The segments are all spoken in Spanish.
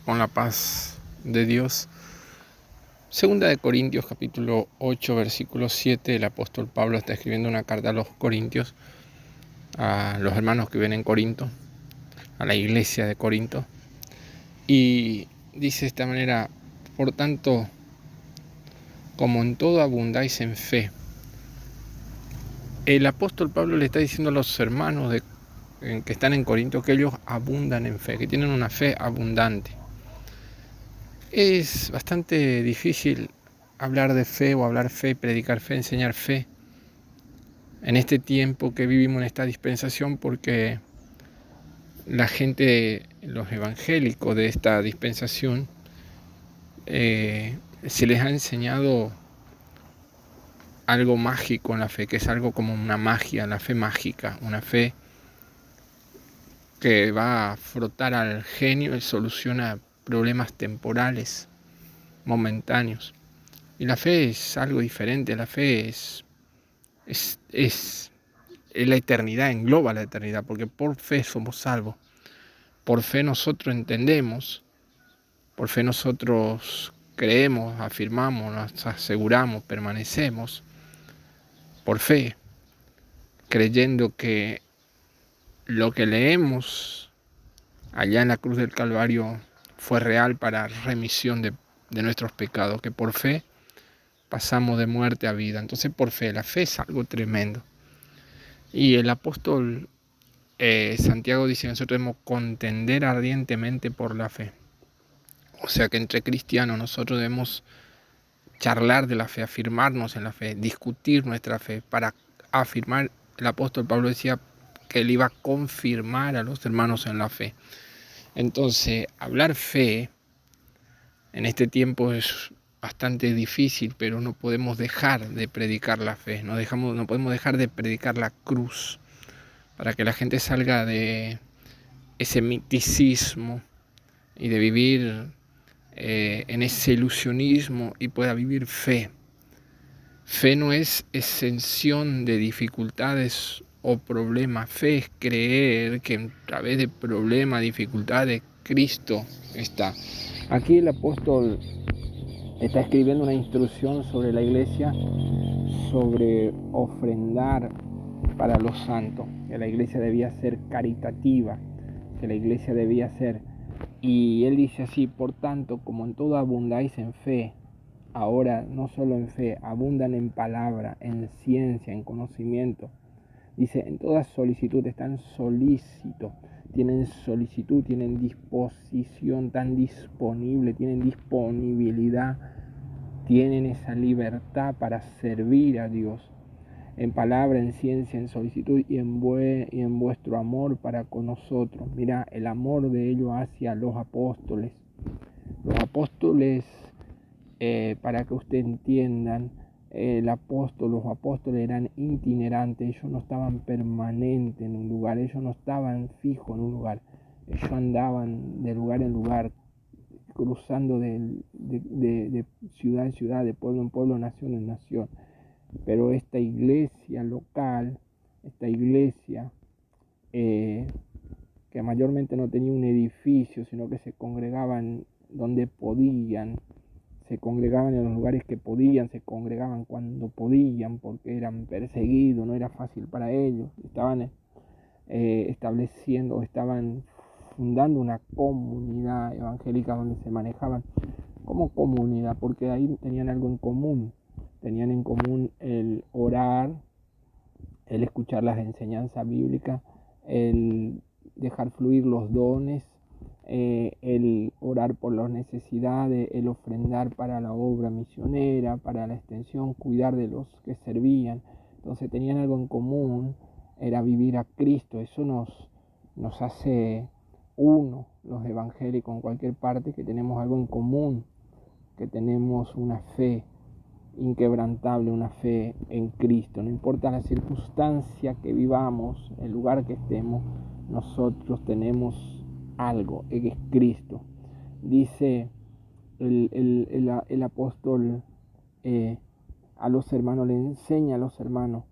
con la paz de Dios. Segunda de Corintios capítulo 8 versículo 7, el apóstol Pablo está escribiendo una carta a los corintios, a los hermanos que viven en Corinto, a la iglesia de Corinto, y dice de esta manera: por tanto, como en todo abundáis en fe. El apóstol Pablo le está diciendo a los hermanos que están en Corinto que ellos abundan en fe, que tienen una fe abundante. Es bastante difícil hablar de fe o hablar fe, predicar fe, enseñar fe en este tiempo que vivimos, en esta dispensación, porque la gente, los evangélicos de esta dispensación, se les ha enseñado algo mágico en la fe, que es algo como una magia, la fe mágica, una fe que va a frotar al genio y soluciona problemas temporales, momentáneos. Y la fe es algo diferente, la fe es la eternidad, engloba la eternidad, porque por fe somos salvos. Por fe nosotros entendemos, por fe nosotros creemos, afirmamos, nos aseguramos, permanecemos. Por fe, creyendo que lo que leemos allá en la cruz del Calvario fue real para remisión de nuestros pecados, que por fe pasamos de muerte a vida. Entonces, por fe, la fe es algo tremendo. Y el apóstol Santiago dice que nosotros debemos contender ardientemente por la fe. O sea que entre cristianos nosotros debemos charlar de la fe, afirmarnos en la fe, discutir nuestra fe para afirmar. El apóstol Pablo decía que él iba a confirmar a los hermanos en la fe. Entonces, hablar fe en este tiempo es bastante difícil, pero no podemos dejar de predicar la fe, no podemos dejar de predicar la cruz, para que la gente salga de ese misticismo y de vivir en ese ilusionismo y pueda vivir fe. Fe no es exención de dificultades o problemas. Fe es creer que a través de problemas, dificultades, Cristo está. Aquí el apóstol está escribiendo una instrucción sobre la iglesia, sobre ofrendar para los santos, que la iglesia debía ser caritativa, que la iglesia debía ser. Y él dice así: por tanto, como en todo abundáis en fe, ahora no solo en fe, abundan en palabra, en ciencia, en conocimiento. Dice: en toda solicitud están solícitos, tienen solicitud, tienen disposición, tan disponible, tienen disponibilidad, tienen esa libertad para servir a Dios. En palabra, en ciencia, en solicitud y en vuestro amor para con nosotros. Mira, el amor de ellos hacia los apóstoles. Los apóstoles, para que ustedes entiendan, los apóstoles eran itinerantes, ellos no estaban permanentes en un lugar, ellos no estaban fijos en un lugar, ellos andaban de lugar en lugar, cruzando de ciudad en ciudad, de pueblo en pueblo, nación en nación. Pero esta iglesia local, esta iglesia que mayormente no tenía un edificio, sino que se congregaban donde podían, se congregaban en los lugares que podían, se congregaban cuando podían, porque eran perseguidos, no era fácil para ellos. Estaban estableciendo, estaban fundando una comunidad evangélica donde se manejaban como comunidad, porque ahí tenían algo en común. Tenían en común el orar, el escuchar las enseñanzas bíblicas, el dejar fluir los dones, el orar por las necesidades, el ofrendar para la obra misionera, para la extensión, cuidar de los que servían. Entonces tenían algo en común, era vivir a Cristo. Eso nos hace uno, los evangélicos en cualquier parte, que tenemos algo en común, que tenemos una fe inquebrantable, una fe en Cristo. No importa la circunstancia que vivamos, el lugar que estemos, nosotros tenemos algo, que es Cristo. Dice el apóstol a los hermanos, le enseña a los hermanos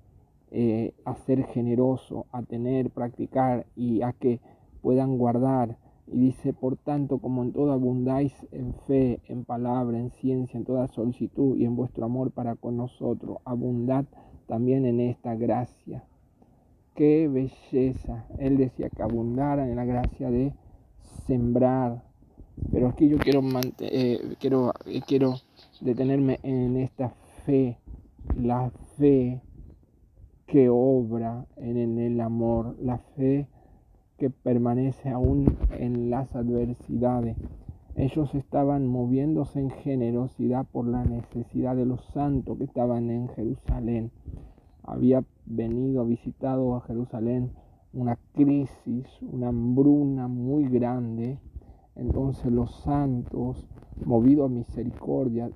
a ser generoso, a tener, practicar y a que puedan guardar Y dice, por tanto, como en todo abundáis en fe, en palabra, en ciencia, en toda solicitud y en vuestro amor para con nosotros, abundad también en esta gracia. ¡Qué belleza! Él decía que abundara en la gracia de sembrar. Pero aquí yo quiero detenerme en esta fe, la fe que obra en el amor, la fe que permanece aún en las adversidades. Ellos estaban moviéndose en generosidad por la necesidad de los santos que estaban en Jerusalén. Había visitado a Jerusalén una crisis, una hambruna muy grande. Entonces los santos, movidos a misericordia,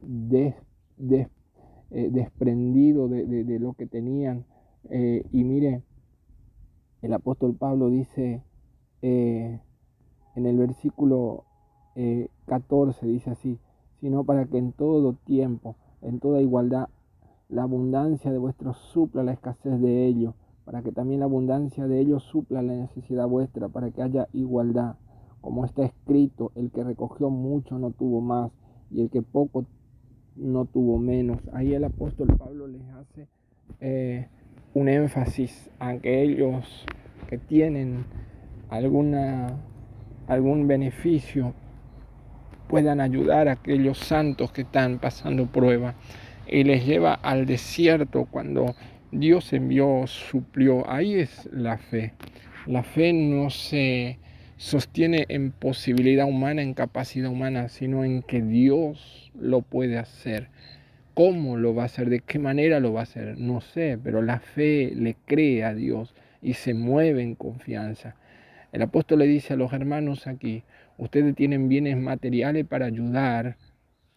desprendidos de lo que tenían, y mire, el apóstol Pablo dice en el versículo 14, dice así, sino para que en todo tiempo, en toda igualdad, la abundancia de vuestros supla la escasez de ellos, para que también la abundancia de ellos supla la necesidad vuestra, para que haya igualdad. Como está escrito, el que recogió mucho no tuvo más, y el que poco no tuvo menos. Ahí el apóstol Pablo les hace un énfasis a que ellos que tienen algún beneficio puedan ayudar a aquellos santos que están pasando prueba, y les lleva al desierto cuando Dios envió, suplió. Ahí es la fe. La fe no se sostiene en posibilidad humana, en capacidad humana, sino en que Dios lo puede hacer. ¿Cómo lo va a hacer? ¿De qué manera lo va a hacer? No sé, pero la fe le cree a Dios y se mueve en confianza. El apóstol le dice a los hermanos aquí, ustedes tienen bienes materiales para ayudar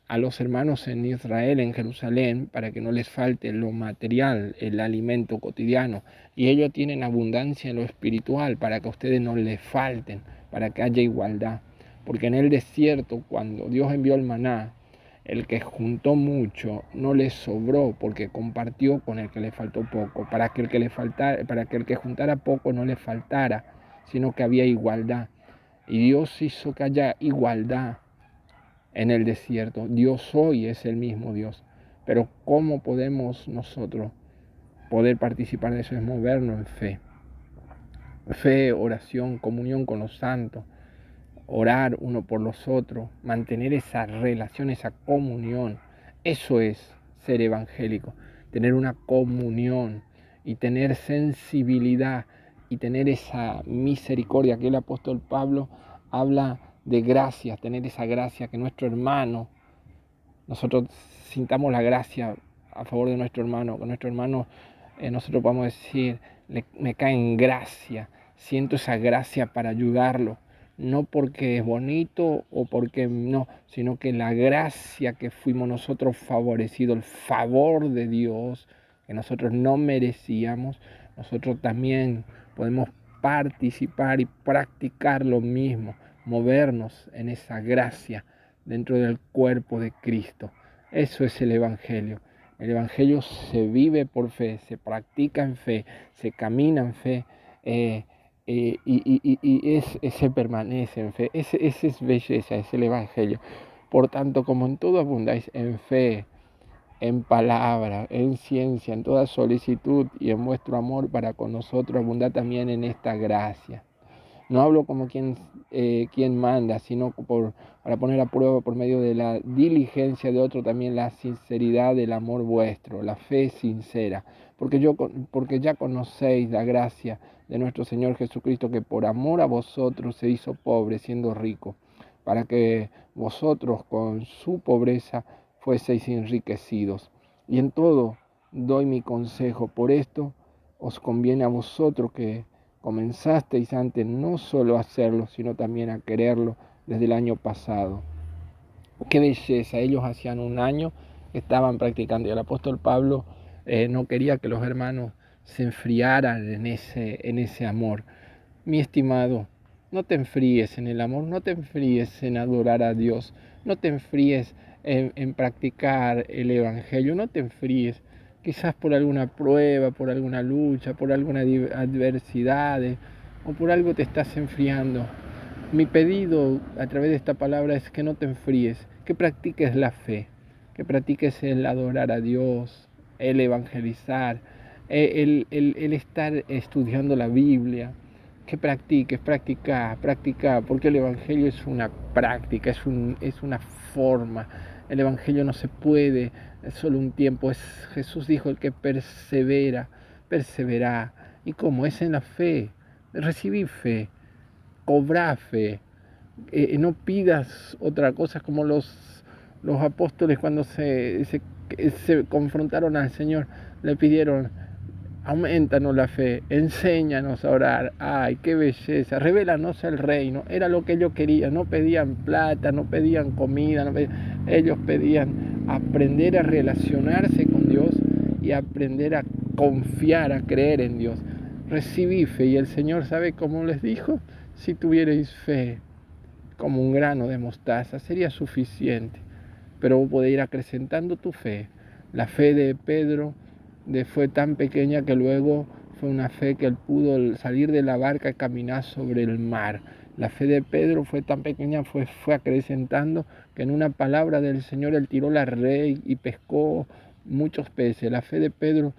a los hermanos en Israel, en Jerusalén, para que no les falte lo material, el alimento cotidiano. Y ellos tienen abundancia en lo espiritual, para que a ustedes no les falten, para que haya igualdad. Porque en el desierto, cuando Dios envió el maná, el que juntó mucho no le sobró, porque compartió con el que le faltó poco, para que el que juntara poco no le faltara, sino que había igualdad. Y Dios hizo que haya igualdad en el desierto. Dios hoy es el mismo Dios. Pero ¿cómo podemos nosotros poder participar de eso? Es movernos en fe. Fe, oración, comunión con los santos, orar uno por los otros, mantener esa relación, esa comunión. Eso es ser evangélico, tener una comunión y tener sensibilidad y tener esa misericordia que el apóstol Pablo habla de gracia, tener esa gracia que nuestro hermano, nosotros sintamos la gracia a favor de nuestro hermano, que nuestro hermano, nosotros podamos decir, me cae en gracia, siento esa gracia para ayudarlo, no porque es bonito o porque no, sino que la gracia que fuimos nosotros favorecidos, el favor de Dios que nosotros no merecíamos, nosotros también podemos participar y practicar lo mismo, movernos en esa gracia dentro del cuerpo de Cristo. Eso es el Evangelio. El Evangelio se vive por fe, se practica en fe, se camina en fe, se permanece en fe. Ese es belleza, es el Evangelio. Por tanto, como en todo abundáis en fe, en palabra, en ciencia, en toda solicitud y en vuestro amor para con nosotros, abundad también en esta gracia. No hablo como quien manda, sino para poner a prueba por medio de la diligencia de otro también la sinceridad del amor vuestro, la fe sincera. Porque ya conocéis la gracia de nuestro Señor Jesucristo, que por amor a vosotros se hizo pobre siendo rico, para que vosotros con su pobreza fueseis enriquecidos. Y en todo doy mi consejo. Por esto os conviene a vosotros que comenzasteis antes no solo a hacerlo, sino también a quererlo desde el año pasado. Qué belleza, ellos hacían un año que estaban practicando, y el apóstol Pablo no quería que los hermanos se enfriaran en ese amor. Mi estimado, no te enfríes en el amor, no te enfríes en adorar a Dios, no te enfríes en practicar el Evangelio, no te enfríes quizás por alguna prueba, por alguna lucha, por alguna adversidad, o por algo te estás enfriando. Mi pedido a través de esta palabra es que no te enfríes, que practiques la fe, que practiques el adorar a Dios, el evangelizar, el estar estudiando la Biblia, que practiques, practica, porque el Evangelio es una práctica, es una forma. El Evangelio no se puede, es solo un tiempo. Jesús dijo, el que persevera. ¿Y cómo? Es en la fe. Recibí fe, cobra fe. No pidas otra cosa como los apóstoles cuando se confrontaron al Señor, le pidieron, aumentanos la fe, enséñanos a orar. Ay, qué belleza, revélanos el reino. Era lo que ellos querían, no pedían plata, no pedían comida, ellos pedían aprender a relacionarse con Dios y aprender a confiar, a creer en Dios. Recibí fe y el Señor sabe cómo les dijo, si tuvierais fe como un grano de mostaza, sería suficiente. Pero vos podés ir acrecentando tu fe. La fe de Pedro fue tan pequeña que luego fue una fe que él pudo salir de la barca y caminar sobre el mar. La fe de Pedro fue tan pequeña, fue acrecentando que en una palabra del Señor él tiró la red y pescó muchos peces. La fe de Pedro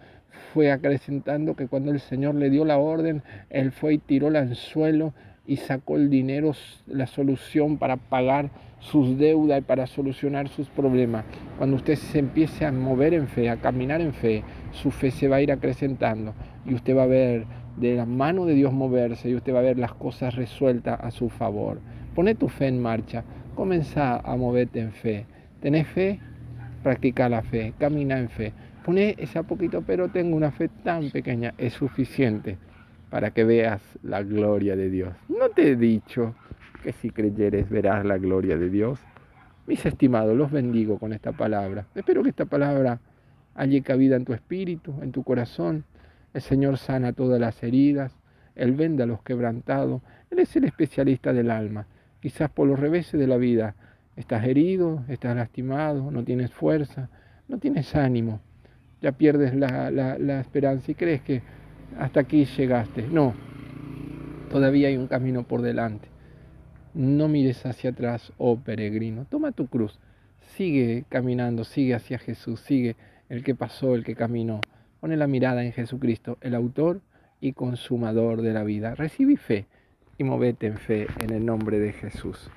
fue acrecentando que cuando el Señor le dio la orden, él fue y tiró el anzuelo y sacó el dinero, la solución para pagar sus deudas y para solucionar sus problemas. Cuando usted se empiece a mover en fe, a caminar en fe, su fe se va a ir acrecentando y usted va a ver de la mano de Dios moverse y usted va a ver las cosas resueltas a su favor. Pone tu fe en marcha, comienza a moverte en fe. ¿Tenés fe? Practica la fe, camina en fe. Pone ese poquito, pero tengo una fe tan pequeña, es suficiente para que veas la gloria de Dios. ¿No te he dicho que si creyeres verás la gloria de Dios? Mis estimados, los bendigo con esta palabra. Espero que esta palabra halle cabida en tu espíritu, en tu corazón. El Señor sana todas las heridas, Él venda a los quebrantados. Él es el especialista del alma. Quizás por los reveses de la vida estás herido, estás lastimado, no tienes fuerza, no tienes ánimo. Ya pierdes la esperanza y crees que hasta aquí llegaste. No, todavía hay un camino por delante. No mires hacia atrás, oh peregrino. Toma tu cruz. Sigue caminando, sigue hacia Jesús, sigue el que pasó, el que caminó. Pone la mirada en Jesucristo, el autor y consumador de la vida. Recibí fe y movete en fe en el nombre de Jesús.